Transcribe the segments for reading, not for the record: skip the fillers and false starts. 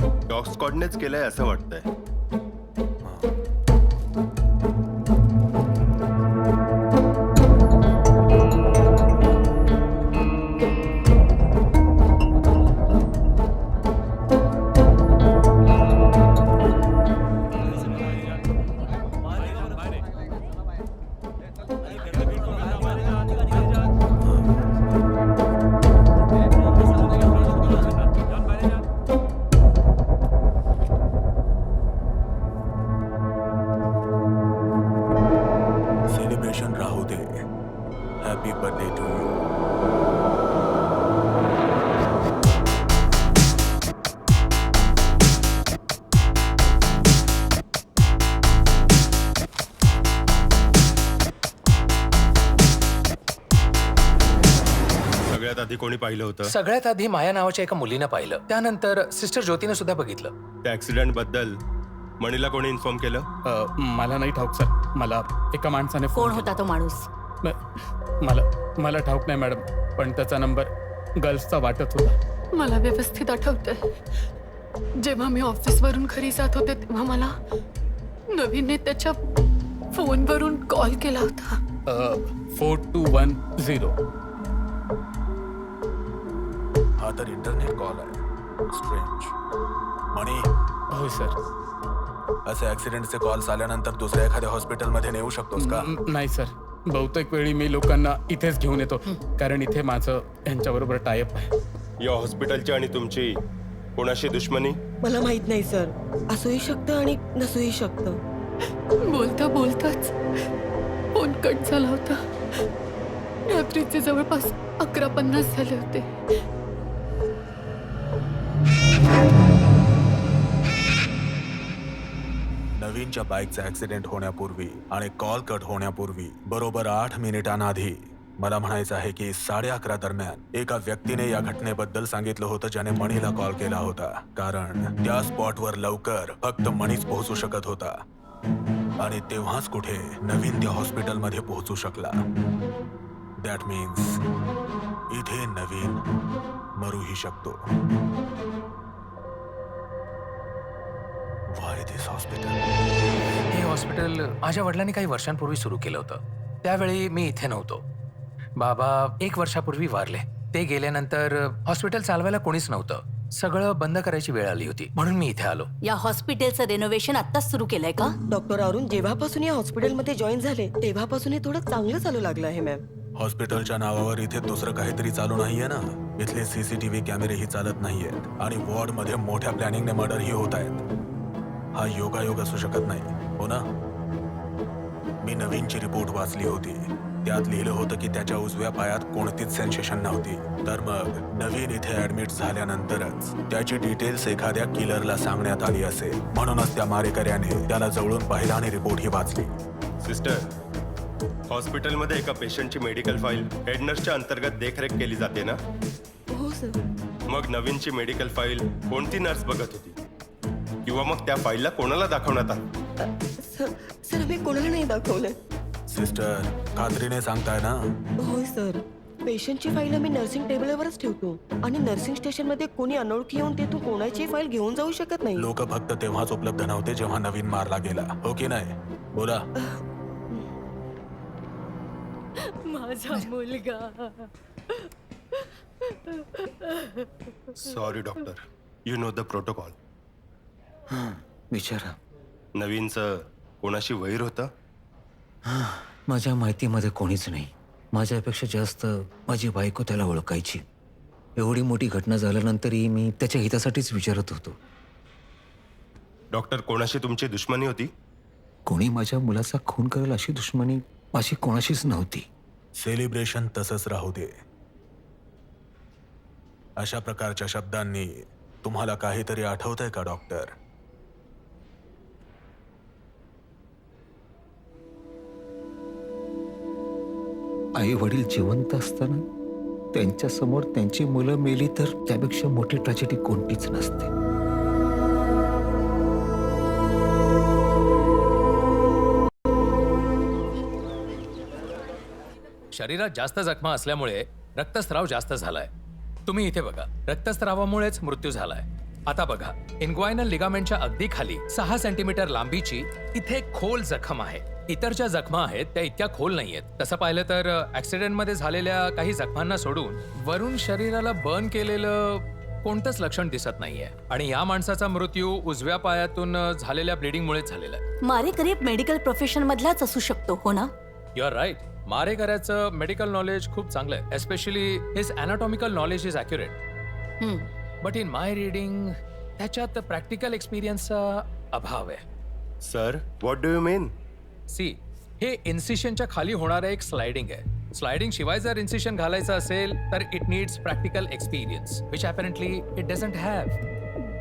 Dog स्क्वॉडनेच केलंय असं वाटतंय. सेलिब्रेशन राहू दे. Happy birthday to you. सगळ्यात आधी कोणी पाहिलं होतं? सगळ्यात आधी माया नावाच्या एका मुलीनं पाहिलं. त्यानंतर सिस्टर ज्योतीनं सुद्धा बघितलं. त्या ऍक्सिडेंट बद्दल मणीला कोणी इन्फॉर्म केलं? मला नाही ठाऊक सर. मला एका माणसाने कोण होता तो माणूस? मला ठाऊक नाही मॅडम, पण त्याचा नंबर गर्ल्सचा वाटत होता. मला व्यवस्थित आठवतंय, जेव्हा मी ऑफिसवरून घरी जात होते तेव्हा मला नवीनने त्याच्या फोनवरून कॉल केला होता. 4210. हा तर इंटरनेट कॉल आहे. स्ट्रेंज. मणी, होय सर. असे ऍक्सिडेंटचे कॉल्स आल्यानंतर दुसऱ्या एखाद्या हॉस्पिटलमध्ये नेऊ शकतोस का? नाही सर, बहुतेक वेळी मी लोकांना इथेच घेऊन येतो, कारण इथे माझं यांच्याबरोबर टायअप आहे. या हॉस्पिटलची आणि तुमची कोणाशी दुश्मनी? मला माहित नाही सर. असूही शकतं आणि नसूही शकतं. बोलता बोलताच फोन कट झाला होता. रात्रीचे जवळपास 11:50 झाले होते. नवीनच्या बाईकचा ऍक्सिडेंट होण्यापूर्वी आणि कॉल कट होण्यापूर्वी बरोबर 8 मिनिटांआधी मला म्हणायचं आहे की 11:30 दरम्यान एका व्यक्तीने या घटनेबद्दल सांगितलं होतं, ज्याने मणीला कॉल केला होता. कारण त्या स्पॉटवर लवकर फक्त मणीच पोहोचू शकत होता आणि तेव्हाच कुठे नवीन त्या हॉस्पिटलमध्ये पोहोचू शकला. दॅट मीन्स इथे नवीन मरूही शकतो. Why this hospital? हे हॉस्पिटल माझ्या वडिलांनी काही वर्षांपूर्वी सुरू केलं होतं. त्यावेळी मी इथे नव्हतो. बाबा 1 वर्षापूर्वी वारले. ते गेल्यानंतर हॉस्पिटल चालवायला कोणीच नव्हतं. सगळं बंद करायची वेळ आली होती, म्हणून मी इथे आलो. या हॉस्पिटलचं रेनोव्हेशन आत्ताच सुरू केलंय का? डॉक्टर अरुण जेव्हापासून या हॉस्पिटलमध्ये जॉईन झाले तेव्हापासून हे थोडं चांगलं चालू लागलं आहे मॅम. हॉस्पिटलच्या नावावर इथे दुसरं काहीतरी चालू नाहीये ना. इथले सीसीटीव्ही कॅमेरेही चालत नाहीयेत आणि वॉर्डमध्ये मोठ्या प्लॅनिंगने मर्डरही होत आहेत. हा योगायोग असू शकत नाही, हो ना? मी नवीनची रिपोर्ट वाचली होती. त्यात लिहिलं होतं की त्याच्या उजव्या पायात कोणतीच सेन्सेशन नव्हती. तर मग नवीन इथे ऍडमिट झाल्यानंतरच त्याची डिटेल्स एखाद्या किलरला सांगण्यात आली असेल. म्हणूनच त्या मारेकऱ्याने त्याला जवळून पाहिलं आणि रिपोर्ट ही वाचली. सिस्टर, हॉस्पिटलमध्ये एका पेशंटची मेडिकल फाईल हेड नर्सच्या अंतर्गत देखरेख केली जाते ना? हो सर. मग नवीनची मेडिकल फाईल कोणती नर्स बघत होती? किंवा मग त्या फाईलला कोणाला दाखवण्यात आलं? सर आम्ही कोणाला नाही दाखवलं. सिस्टर, खात्रीने सांगताय ना? होय सर. पेशंटची फाईल आम्ही नर्सिंग टेबलवरच ठेवतो आणि नर्सिंग स्टेशनमध्ये कोणी अनोळखी येऊन तेथून कोणाची फाईल घेऊन जाऊ शकत नाही. लोक फक्त तेव्हाच उपलब्ध नव्हते जेव्हा नवीन मारला गेला, हो की नाही? बोला. माझा मुलगा. Sorry doctor, you know the protocol. विचारा. नवीनचं कोणाशी वैर होतं? माझ्या माहितीमध्ये कोणीच नाही. माझ्यापेक्षा जास्त माझी बायको त्याला ओळखायची. एवढी मोठी घटना झाल्यानंतरही मी त्याच्या हितासाठीच विचारत होतो. डॉक्टर, कोणाशी तुमची दुश्मनी होती? कोणी माझ्या मुलाचा खून करेल अशी दुश्मनी माझी कोणाशीच नव्हती. सेलिब्रेशन तसंच राहू दे. अशा प्रकारच्या शब्दांनी तुम्हाला काहीतरी आठवतंय का डॉक्टर? आई वडील जिवंत असताना त्यांच्या समोर त्यांची मुलं मेली तर त्यापेक्षा मोठी ट्रॅजेडी कोणतीच नसते. शरीरात जास्त जखमा असल्यामुळे रक्तस्राव जास्त झालाय. तुम्ही इथे बघा, रक्तस्रावामुळेच मृत्यू झालाय. आता बघा, इन्ग्वायनल लिगामेंटच्या अगदी खाली 6 सेंटीमीटर लांबीची इथे खोल जखम आहे. इतर ज्या जखमा आहेत त्या इतक्या खोल नाहीयेत. तसं पाहिलं तर ऍक्सिडेंटमध्ये झालेल्या काही जखमांना सोडून वरून शरीराला बर्न केलेलं कोणतंच लक्षण दिसत नाहीये. आणि या माणसाचा मृत्यू उजव्या पायातून झालेल्या ब्लिडिंगमुळेच झालेला आहे. मारेकरी मेडिकल प्रोफेशन मधलाच असू शकतो, हो ना? You are right. मारेकऱ्याचं मेडिकल नॉलेज खूप चांगलं आहे. Especially his anatomical knowledge is accurate. But in my reading त्याच्यात प्रॅक्टिकल एक्सपिरियन्सचा अभाव आहे. Sir, what do you mean? See, हे इन्सिशनच्या खाली होणारं एक स्लायडिंग आहे. स्लायडिंग शिवाय जर इन्सिशन घालायचं असेल तर it needs practical experience which apparently it doesn't have.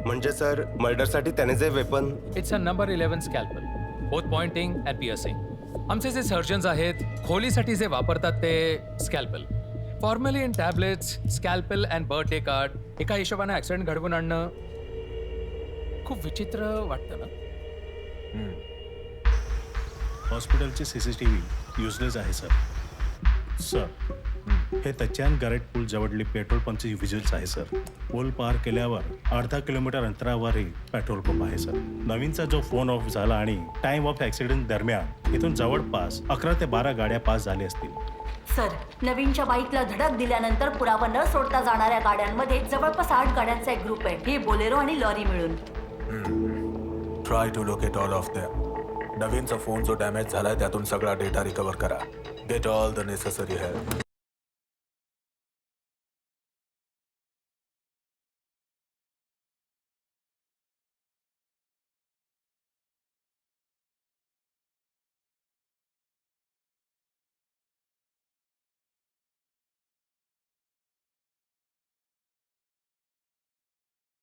म्हणजे सर, मर्डरसाठी त्याने जे weapon. It's a number 11 scalpel, both pointing and piercing. आमचे जे सर्जन्स आहेत खोलीसाठी जे वापरतात ते scalpel. Formally in tablets, scalpel and birthday card. एका हिशोबाने ऍक्सिडेंट घडवून आणणं खूप विचित्र वाटतं ना. हॉस्पिटलचे CCTV युजलेस आहे सर. हे तच्यान गॅरेट पूल जवळली पेट्रोल पंपची व्हिज्युअल्स आहे सर. पूल पार केल्यावर अर्धा किलोमीटर अंतरावरही पेट्रोल पंप आहे सर. नवीनचा जो फोन ऑफ झाला आणि टाइम ऑफ ॲक्सिडेंट दरम्यान इथून जवळपास 11 ते 12 गाड्या पास झाल्या असतील. सर, नवीनच्या बाईकला धडक दिल्यानंतर पुरावा न सोडता जाणाऱ्या गाड्यांमध्ये जवळपास 8 गाड्यांचा एक ग्रुप आहे. हे बोलेरो आणि लॉरी मिळून. Try to locate all of them. नवीनचा फोन जो डॅमेज झालाय त्यातून सगळा डेटा रिकवर करा. Get all the necessary help.